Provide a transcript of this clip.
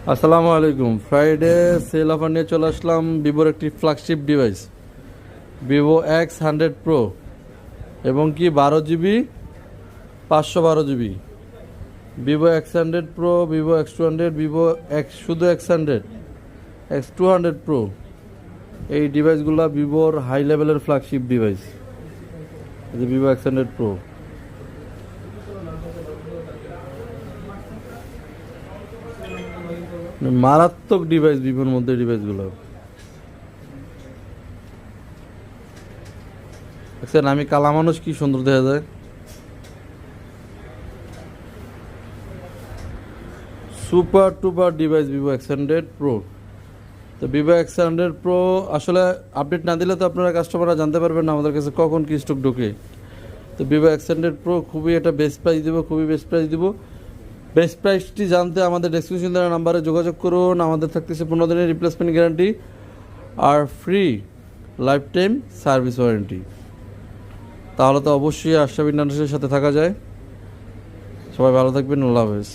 আসসালামু আলাইকুম। Friday sale offer নিয়ে চলে আসলাম ভিভোর একটি flagship device Vivo X100 Pro এবং কি 12 GB 512 GB Vivo X100 Pro, Vivo X200, Vivo x শুধু X100, X200 Pro। এই ডিভাইসগুলো ভিভোর হাই লেভেলের ফ্ল্যাগশিপ ডিভাইস। এই যে ভিভো X100 Pro, মারাত্মক ডিভাইস ভিভোর মধ্যে ডিভাইসগুলো। দেখছেন আমি কালা মানুষ কি সুন্দর দেখা যায়। Super টুপার device Vivo X100 Pro। তো ভিভো X100 Pro আসলে আপডেট না দিলে তো আপনারা কাস্টমাররা জানতে পারবেন না আমাদের কাছে কখন কি স্টক ঢোকে। তো ভিভো X100 Pro খুবই একটা বেস্ট প্রাইস দিব, খুবই বেস্ট প্রাইস দিব। বেস্ট প্রাইসটি জানতে আমাদের ডেসক্রিপশন দেওয়া নাম্বারে যোগাযোগ করুন। আমাদের থাকতেছে 15 দিনের রিপ্লেসমেন্ট গ্যারান্টি আর free lifetime service warranty. তাহলে তো অবশ্যই আশরাফ ইন্টারন্যাশনালের সাথে থাকা যায়। সবাই ভালো থাকবেন, আল্লাহ হাফেজ।